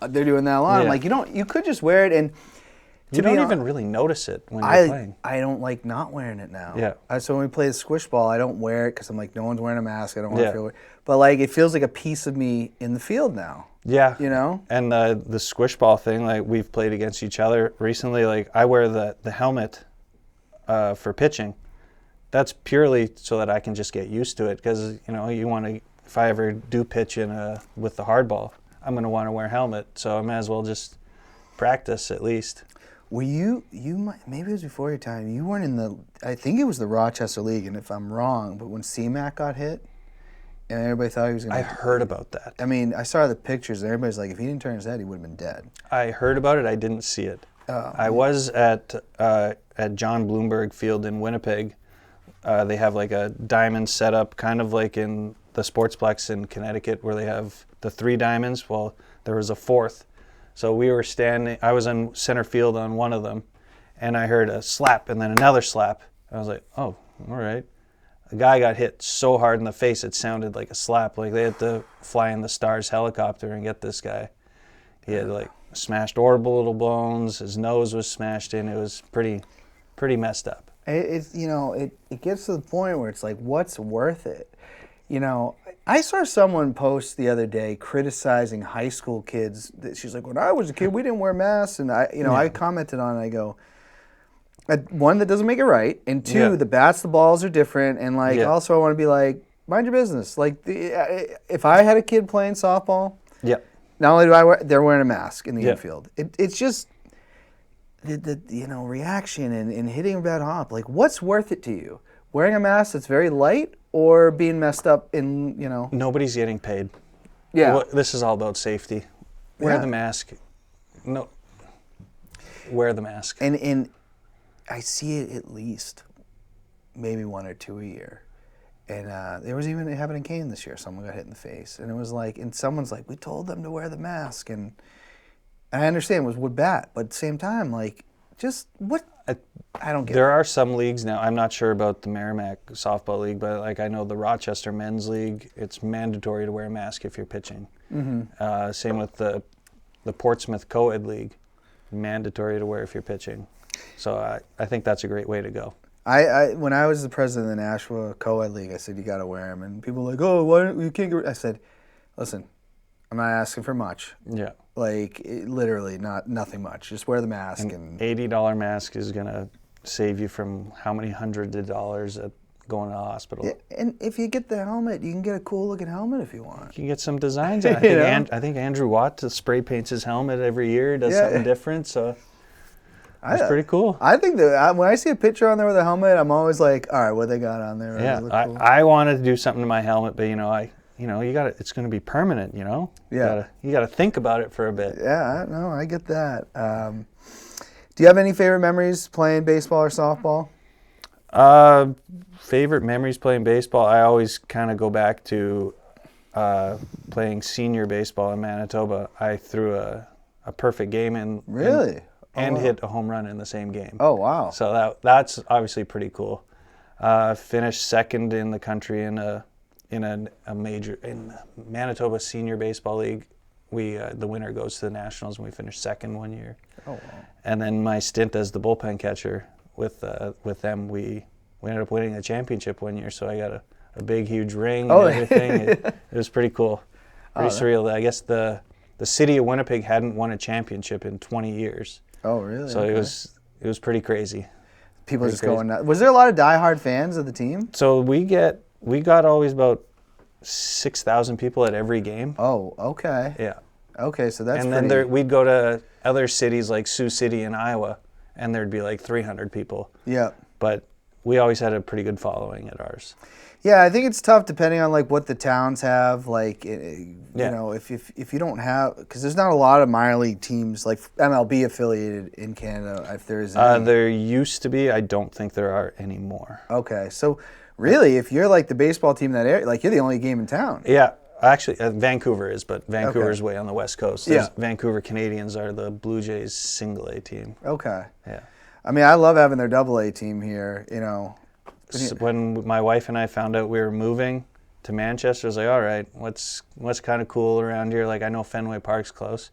they're doing that a lot. Yeah. I'm like, you could just wear it, and you don't even really notice it when you're playing. I don't like not wearing it now. Yeah. So when we play the squish ball, I don't wear it because I'm like, no one's wearing a mask. I don't want to feel it. But like, it feels like a piece of me in the field now. Yeah. And the squish ball thing, like we've played against each other recently. Like I wear the helmet for pitching. That's purely so that I can just get used to it, because you want to. If I ever do pitch with the hard ball, I'm going to want to wear a helmet. So I might as well just practice at least. Were you maybe it was before your time. You weren't in I think it was the Rochester League, and if I'm wrong, but when C-Mac got hit, and everybody thought he was going to. I heard about that. I mean, I saw the pictures, and everybody's like, if he didn't turn his head, he would have been dead. I heard about it. I didn't see it. I was at John Bloomberg Field in Winnipeg. They have like a diamond setup, kind of like in the Sportsplex in Connecticut, where they have the 3 diamonds. Well, there was a 4th. So we were standing, I was in center field on one of them, and I heard a slap and then another slap. I was like, oh, all right. A guy got hit so hard in the face it sounded like a slap. Like they had to fly in the Stars helicopter and get this guy. He had like smashed orbital bones, his nose was smashed in. It was pretty messed up. It gets to the point where it's like, what's worth it? I saw someone post the other day criticizing high school kids. She's like, when I was a kid, we didn't wear masks. And I commented on it. I go, one, that doesn't make it right. And two, the bats, the balls are different. And also I want to be like, mind your business. Like if I had a kid playing softball, not only do they're wearing a mask in the infield. It's just the reaction and hitting a bad hop. Like, what's worth it to you? Wearing a mask that's very light, or being messed up in, Nobody's getting paid. Yeah. Well, this is all about safety. Wear the mask. No. Wear the mask. And I see it at least maybe 1 or 2 a year. And there was even, it happened in Kane this year. Someone got hit in the face. And it was like, and someone's like, we told them to wear the mask. And I understand it was wood bat, but at the same time, like, just what? I don't get There it. are some leagues now. I'm not sure about the Merrimack softball league, but like I know the Rochester men's league, it's mandatory to wear a mask if you're pitching. Mm-hmm. Same with the Portsmouth co-ed league, mandatory to wear if you're pitching. So I think that's a great way to go. I when I was the president of the Nashua Co-ed League, I said you got to wear them, and people were like, oh, why don't you can't get? I said, listen, I'm not asking for much. Yeah. Like literally, nothing much. Just wear the mask and $80 mask is gonna save you from how many hundreds of dollars at going to the hospital. yeah, and if you get the helmet, you can get a cool looking helmet if you want. You can get some designs. I You know? think, I think Andrew Watt spray paints his helmet every year, does Yeah. something different. So it's pretty cool. I think that when I see a picture on there with a helmet, I'm always like, all right, what they got on there? Yeah, Does it look cool? I wanted to do something to my helmet, but you got it's going to be permanent. Yeah. You got to think about it for a bit. Yeah, no, I get that. Do you have any favorite memories playing baseball or softball? Favorite memories playing baseball, I always kind of go back to playing senior baseball in Manitoba. I threw a perfect game in. Really? And wow. hit a home run in the same game. Oh, wow. So that's obviously pretty cool. Finished second in the country in a major in Manitoba Senior Baseball League. The winner goes to the Nationals, and we finished second one year. Oh, wow. And then my stint as the bullpen catcher with them, we ended up winning a championship one year. So I got a big, huge ring and everything. It was pretty cool, pretty surreal. I guess the city of Winnipeg hadn't won a championship in 20 years. Oh, really? So it was pretty crazy. People pretty just crazy. going nuts. Was there a lot of diehard fans of the team? So we got always about 6,000 people at every game. Oh, okay. Yeah. Okay, so that's And pretty... then we'd go to other cities like Sioux City in Iowa, and there'd be like 300 people. Yeah. But we always had a pretty good following at ours. Yeah, I think it's tough depending on like what the towns have. Like, you Yeah. know, if you don't have, because there's not a lot of minor league teams like MLB affiliated in Canada. If there is, any. There used to be. I don't think there are anymore. Okay, so really, if you're like the baseball team in that area, like you're the only game in town. Yeah, actually, Vancouver is, but Vancouver's way on the west coast. Yeah. Vancouver Canadians are the Blue Jays single A team. Okay. Yeah. I mean, I love having their double A team here. You know. When my wife and I found out we were moving to Manchester, I was like, all right, what's kind of cool around here? Like, I know Fenway Park's close.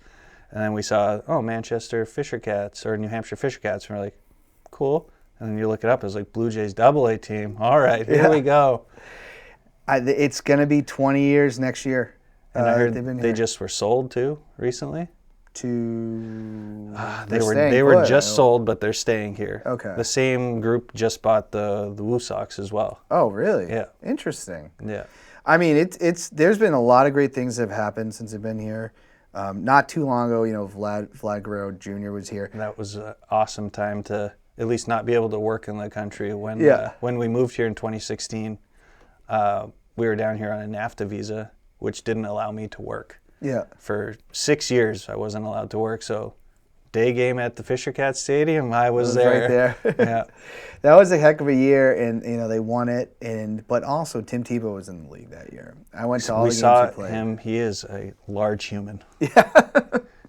And then we saw, Manchester Fisher Cats or New Hampshire Fisher Cats. And we're like, cool. And then you look it up, it was like Blue Jays double A team. All right, here we go. It's going to be 20 years next year. And I heard they've been they here. just were sold too recently. They They're were staying just put. sold, but they're staying here. Okay. The same group just bought the Woo Sox as well. Oh, really? Yeah. Interesting. Yeah. I mean, it's there's been a lot of great things that have happened since I've been here. Not too long ago, you know, Vlad Guerrero Jr. was here. That was an awesome time to at least not be able to work in the country. When we moved here in 2016, we were down here on a NAFTA visa, which didn't allow me to work. Yeah. For 6 years, I wasn't allowed to work. So, day game at the Fisher Cat Stadium, I was there. Right there. Yeah. That was a heck of a year, and you know they won it. But also Tim Tebow was in the league that year. I went to all We the games saw he played. him. He is a large human. Yeah.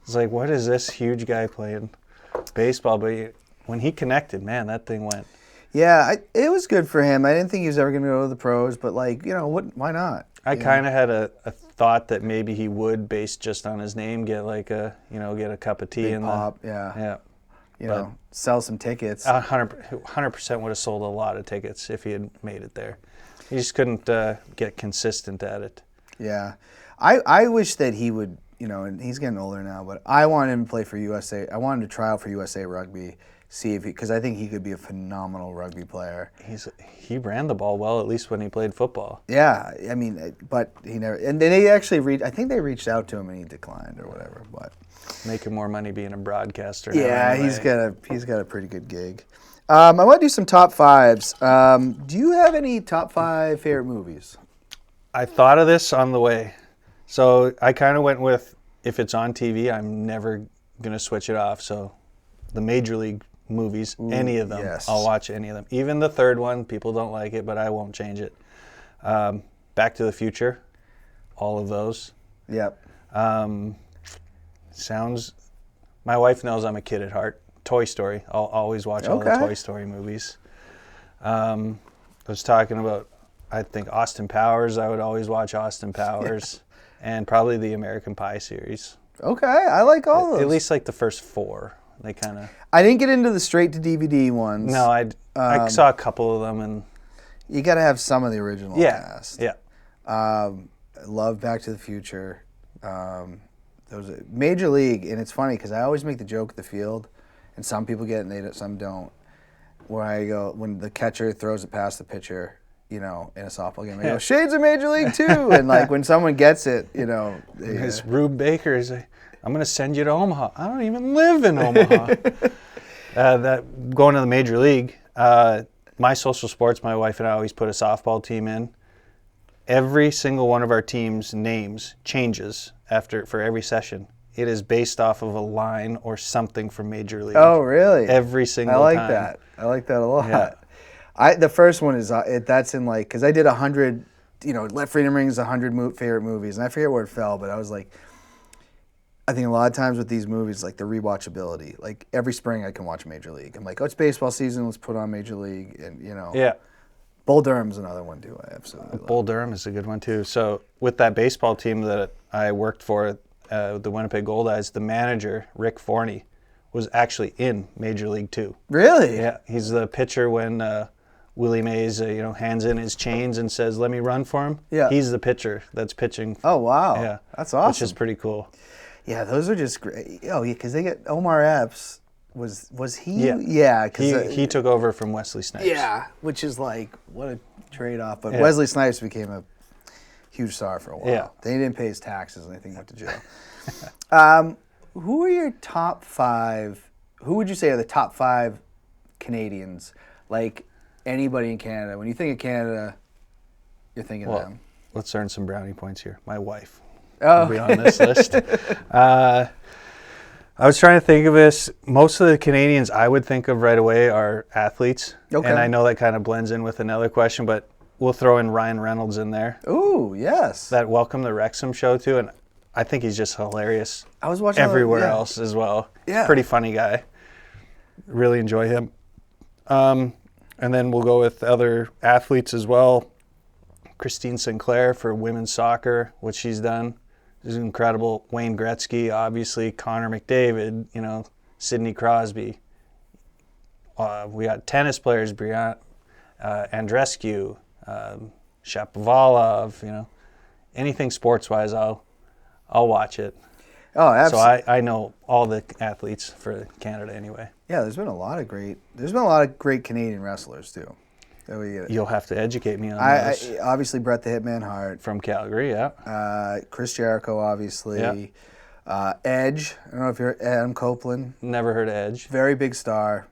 It's like, what is this huge guy playing baseball? But when he connected, man, that thing went. Yeah, it was good for him. I didn't think he was ever going to go to the pros, but like, you know, why not? I kind of had a thought that maybe he would, based just on his name, get like get a cup of tea Big in pop, the yeah. You know, sell some tickets. 100% would have sold a lot of tickets if he had made it there. He just couldn't get consistent at it. Yeah, I wish that he would. You know, and he's getting older now, but I want him to play for USA. I want him to try out for USA Rugby, see if because I think he could be a phenomenal rugby player. He ran the ball well, at least when he played football. Yeah, I mean, but he never. And then they actually I think they reached out to him and he declined or whatever. But making more money being a broadcaster. Now yeah, anyway. he's got a pretty good gig. I want to do some top fives. Do you have any top 5 favorite movies? I thought of this on the way. So I kind of went with, if it's on TV, I'm never going to switch it off. So the Major League movies, any of them, yes. I'll watch any of them. Even the third one, people don't like it, but I won't change it. Back to the Future, all of those. Yep. My wife knows I'm a kid at heart. Toy Story, I'll always watch all the Toy Story movies. I was talking about, I think Austin Powers, I would always watch Austin Powers. And probably the American Pie series. Okay, I like all those. At least like the first 4. They kind of. I didn't get into the straight to DVD ones. No, I saw a couple of them, and You got to have some of the original cast. yeah. I love Back to the Future. Major League, and it's funny because I always make the joke at the field, and some people get it and some don't. Where I go, when the catcher throws it past the pitcher, in a softball game, I go, shades of Major League too. And like when someone gets it, This Rube Baker is I'm going to send you to Omaha. I don't even live in Omaha. Going to the Major League, my social sports, my wife and I always put a softball team in. Every single one of our team's names changes for every session. It is based off of a line or something from Major League. Oh, really? Every single time. I like that a lot. Yeah. The first one is that's in like because I did 100. Let Freedom Ring's 100 favorite movies, and I forget where it fell, but I was like, I think a lot of times with these movies, like the rewatchability. Like every spring, I can watch Major League. I'm like, oh, it's baseball season. Let's put on Major League, and Yeah. Bull Durham's another one too. I absolutely love. Bull Durham is a good one too. So with that baseball team that I worked for, the Winnipeg Goldeyes, the manager Rick Forney was actually in Major League 2. Really? Yeah, he's the pitcher when Willie Mays, hands in his chains and says, "Let me run for him." Yeah. He's the pitcher that's pitching. Oh wow. Yeah, that's awesome. Which is pretty cool. Yeah, those are just great. Oh yeah, because they get Omar Epps. Was he? Yeah. Yeah. Cause He took over from Wesley Snipes. Yeah, which is like what a trade-off. But Yeah. Wesley Snipes became a huge star for a while. Yeah. Then he didn't pay his taxes and I think he went to jail. Who are your top 5? Who would you say are the top 5 Canadians? Like anybody in Canada. When you think of Canada, you're thinking of them. Let's earn some brownie points here. My wife Oh. will be on this list. I was trying to think of this. Most of the Canadians I would think of right away are athletes. Okay. And I know that kind of blends in with another question, but we'll throw in Ryan Reynolds in there. Ooh, yes. That Welcome to Wrexham show too, and I think he's just hilarious. I was watching everywhere yeah. else as well. Yeah. Pretty funny guy. Really enjoy him. And then we'll go with other athletes as well. Christine Sinclair for women's soccer, what she's done is incredible. Wayne Gretzky, obviously. Connor McDavid, Sidney Crosby. We got tennis players, Brianna Andreescu, Shapovalov, anything sports-wise, I'll watch it. Oh, absolutely. So I know all the athletes for Canada anyway. Yeah, there's been a lot of great Canadian wrestlers too. That we get. You'll have to educate me on those. Obviously Bret the Hitman Hart. From Calgary, yeah. Chris Jericho, obviously. Yeah. Edge. I don't know if you're Adam Copeland. Never heard of Edge. Very big star.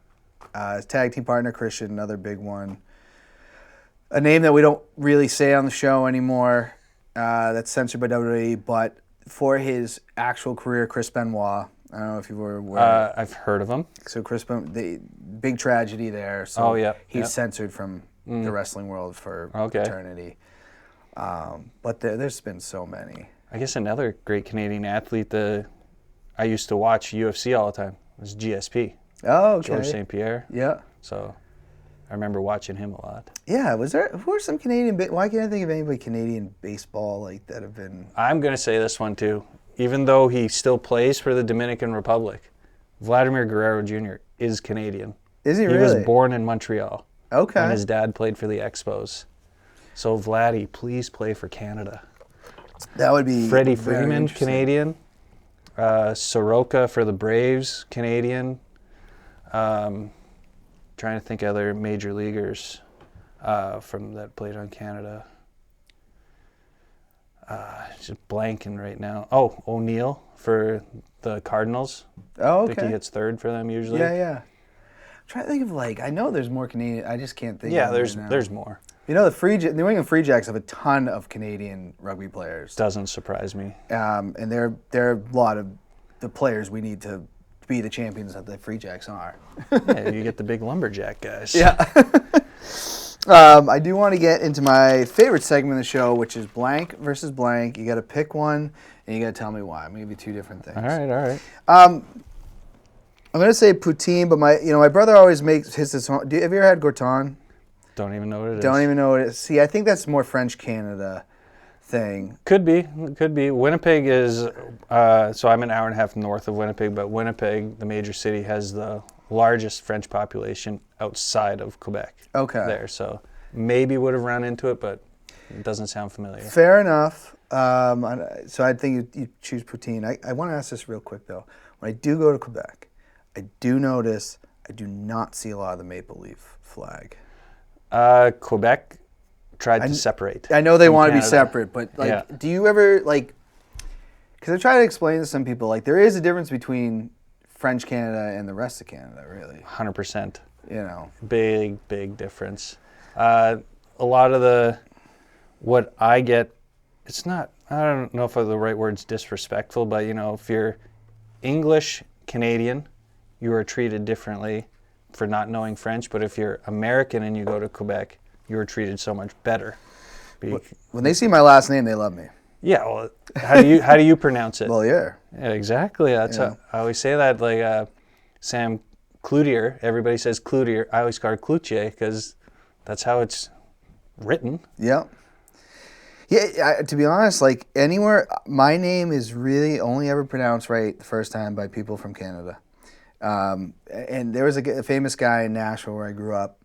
His tag team partner Christian, another big one. A name that we don't really say on the show anymore. That's censored by WWE, but for his actual career, Chris Benoit. I don't know if you were aware. I've heard of him. So Chris Benoit, the big tragedy there. So he's censored from the wrestling world for eternity. But there's been so many. I guess another great Canadian athlete I used to watch UFC all the time was GSP. Oh, okay. George St. Pierre. Yeah. So I remember watching him a lot. Yeah. Who are some Canadian? Why can't I think of anybody Canadian baseball like that have been? I'm gonna say this one too. Even though he still plays for the Dominican Republic, Vladimir Guerrero Jr. is Canadian. Is he really? He was born in Montreal. Okay. And his dad played for the Expos. So Vladdy, please play for Canada. That would be Freddie Freeman, Canadian. Soroka for the Braves, Canadian. Trying to think of other major leaguers from that played on Canada. Just blanking right now. Oh, O'Neill for the Cardinals. Oh, okay. I think he hits third for them usually. Yeah. I'm trying to think of I know there's more Canadian. I just can't think. Yeah, of them right now. there's more. The New England Free Jacks have a ton of Canadian rugby players. Doesn't surprise me. And they're a lot of the players we need to be the champions that the Free Jacks are. Yeah, you get the big lumberjack guys. Yeah. I do want to get into my favorite segment of the show, which is blank versus blank. You got to pick one, and you got to tell me why. I'm going to give you 2 different things. All right. I'm going to say poutine, but my brother always makes his. Have you ever had gratin? Don't even know what it is. Don't even know what it is. See, I think that's more French Canada thing. Could be. Winnipeg is, so I'm an hour and a half north of Winnipeg, but Winnipeg, the major city, has the largest French population outside of Quebec. Okay. There, so maybe would have run into it, but it doesn't sound familiar. Fair enough. So I think you choose poutine. I want to ask this real quick, though. When I do go to Quebec, I do notice I do not see a lot of the maple leaf flag. Quebec tried to separate. I know they from want to be Canada. separate, but like, Yeah. do you ever like? Because I try to explain to some people, like, there is a difference between French Canada and the rest of Canada, really. 100%. You know. Big difference. A lot of what I get, it's not, I don't know if the right word's disrespectful, but if you're English Canadian, you are treated differently for not knowing French, but if you're American and you go to Quebec, you are treated so much better. When they see my last name, they love me. Yeah, well, how do you pronounce it? Voliere. Yeah, exactly. That's how I always say that. Like Sam Cloutier, everybody says Cloutier. I always call it Cloutier because that's how it's written. Yeah. Yeah, to be honest, like anywhere, my name is really only ever pronounced right the first time by people from Canada. And there was a famous guy in Nashville where I grew up,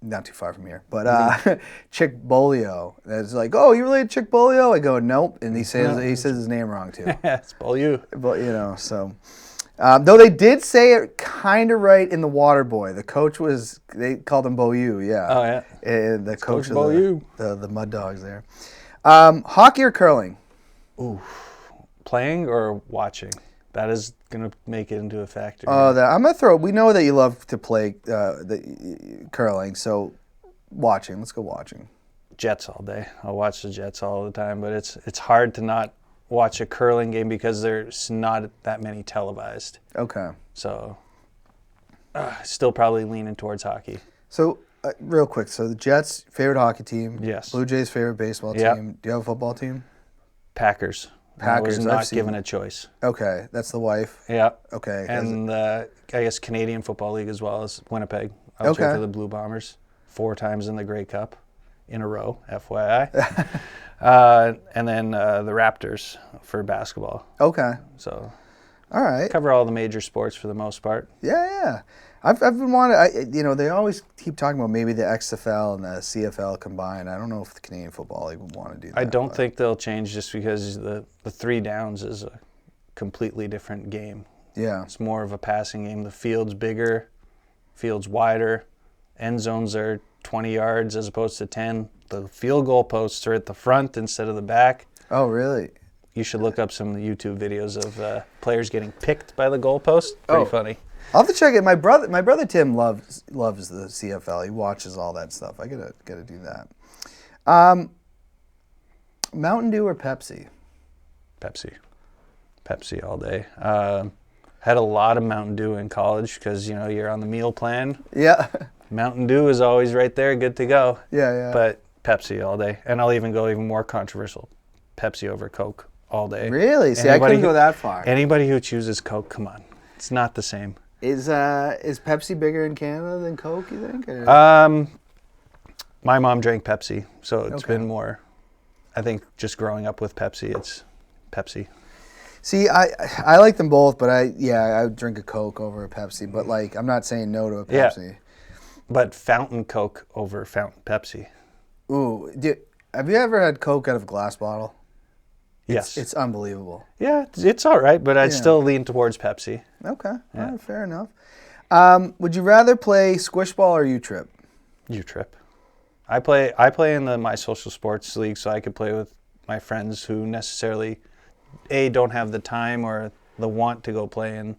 not too far from here, but Chick Bolio. That's like, oh, you related to Chick Bolio? I go, nope, and he says his name wrong too. It's Beaulieu. But so. Though they did say it kind of right in the Waterboy. The coach they called him Beaulieu, yeah. Oh yeah. The coach of Beaulieu. the Mud Dogs there. Hockey or curling? Ooh, playing or watching? That is going to make it into a factor. Oh, I'm gonna throw. We know that you love to play the curling, so watching. Let's go watching. Jets all day. I'll watch the Jets all the time, but it's hard to not watch a curling game because there's not that many televised. Okay. So, still probably leaning towards hockey. So, real quick. So the Jets' favorite hockey team. Yes. Blue Jays' favorite baseball Yep. team. Do you have a football team? Packers. I was I've not seen given them. a choice. Okay, that's the wife. Yeah. Okay. And I guess Canadian Football League as well as Winnipeg. I was Okay. for the Blue Bombers 4 times in the Grey Cup in a row, FYI. And then the Raptors for basketball. Okay. So All right. cover all the major sports for the most part. Yeah. I've been wanting. They always keep talking about maybe the XFL and the CFL combined. I don't know if the Canadian Football League would want to do that. I don't think they'll change just because the 3 downs is a completely different game. Yeah. It's more of a passing game. The field's bigger, field's wider, end zones are 20 yards as opposed to 10. The field goal posts are at the front instead of the back. Oh, really? You should look up some YouTube videos of players getting picked by the goalpost. Pretty funny. I'll have to check it. My brother Tim loves the CFL. He watches all that stuff. I gotta do that. Mountain Dew or Pepsi? Pepsi all day. Had a lot of Mountain Dew in college because you're on the meal plan. Yeah. Mountain Dew is always right there, good to go. Yeah. But Pepsi all day, and I'll even go even more controversial. Pepsi over Coke all day. Really? See, I couldn't go that far. Anybody who chooses Coke, come on, it's not the same. Is Pepsi bigger in Canada than Coke, you think? Or? My mom drank Pepsi, so it's Okay. been more. I think just growing up with Pepsi, it's Pepsi. See, I like them both, but I would drink a Coke over a Pepsi. But like, I'm not saying no to a Yeah. Pepsi. But fountain Coke over fountain Pepsi. Ooh, have you ever had Coke out of a glass bottle? Yes. It's unbelievable. Yeah, it's all right, but I'd Yeah. still lean towards Pepsi. Okay, Yeah. all right, fair enough. Would you rather play squish ball or U-Trip? U-Trip. I play in the My Social Sports League, so I could play with my friends who necessarily don't have the time or the want to go play in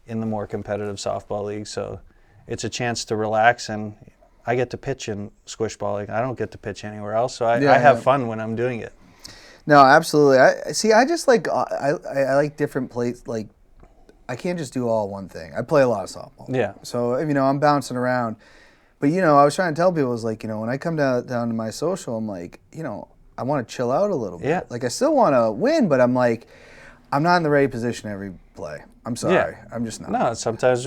the more competitive softball league. So it's a chance to relax, and I get to pitch in squish ball. Like, I don't get to pitch anywhere else, so I have fun when I'm doing it. No, absolutely. I just like I like different plays. Like, I can't just do all one thing. I play a lot of softball. Yeah. So I'm bouncing around. But I was trying to tell people, I was like, when I come down to my social, I'm like, I want to chill out a little bit. Yeah. Like, I still want to win, but I'm like, I'm not in the right position every play. I'm sorry. Yeah. I'm just not. No, sometimes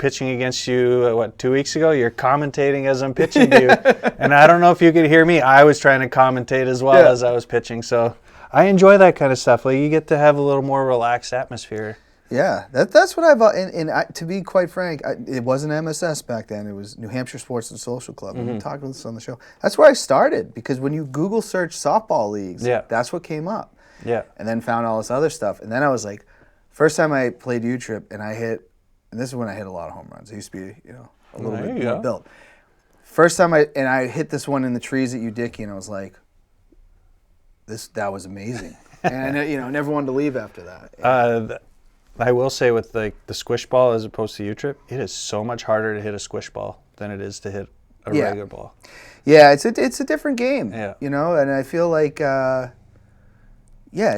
pitching against you, 2 weeks ago? You're commentating as I'm pitching to you. And I don't know if you could hear me. I was trying to commentate as well as I was pitching. So I enjoy that kind of stuff. Like, you get to have a little more relaxed atmosphere. Yeah, that's what I've. And to be quite frank, it wasn't MSS back then. It was New Hampshire Sports and Social Club. And we talked about this on the show. That's where I started, because when you Google search softball leagues, that's what came up. Yeah. And then found all this other stuff. And then I was like, first time I played U-Trip, and I hit, and this is when I hit a lot of home runs. I used to be, a little bit more built. First time I hit this one in the trees at Udicky, and I was like, that was amazing. And I never wanted to leave after that. I will say, with the squish ball as opposed to U-Trip, it is so much harder to hit a squish ball than it is to hit a regular ball. Yeah, it's a different game. Yeah. And I feel like, you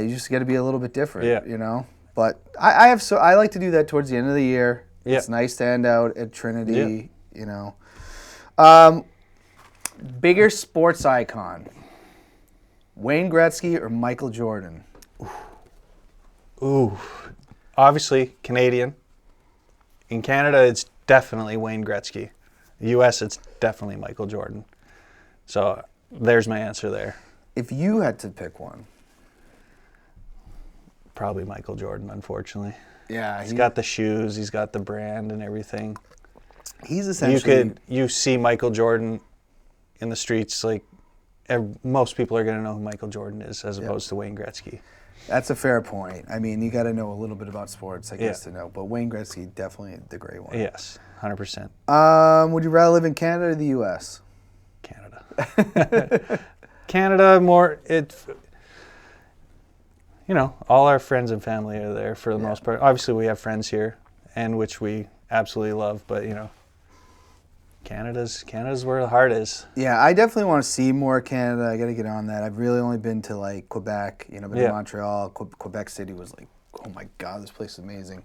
just got to be a little bit different. Yeah. But I like to do that towards the end of the year. Yeah. It's nice to end out at Trinity. Bigger sports icon: Wayne Gretzky or Michael Jordan? Ooh. Obviously, Canadian. In Canada, it's definitely Wayne Gretzky. The U.S., it's definitely Michael Jordan. So there's my answer there. If you had to pick one. Probably Michael Jordan, unfortunately. Yeah. He's got the shoes, he's got the brand and everything. He's essentially... You see Michael Jordan in the streets, like, most people are going to know who Michael Jordan is, as opposed to Wayne Gretzky. That's a fair point. I mean, you got to know a little bit about sports, I guess, to know. But Wayne Gretzky, definitely the great one. Yes, 100%. Would you rather live in Canada or the U.S.? Canada. Canada, more, all our friends and family are there for the most part. Obviously, we have friends here, and which we absolutely love, but, Canada's where the heart is. Yeah, I definitely want to see more Canada. I got to get on that. I've really only been to, like, Quebec, been to Montreal. Quebec City was like, oh my God, this place is amazing.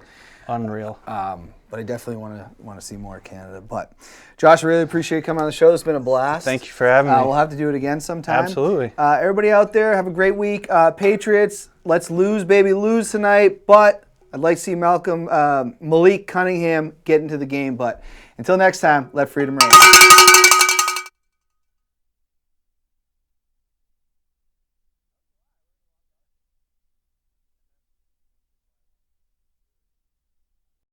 Unreal. But I definitely want to see more Canada. But Josh, I really appreciate you coming on the show. It's been a blast. Thank you for having me. We'll have to do it again sometime. Absolutely. Everybody out there, have a great week. Patriots, let's lose, baby, lose tonight. But I'd like to see Malik Cunningham get into the game. But until next time, let freedom ring.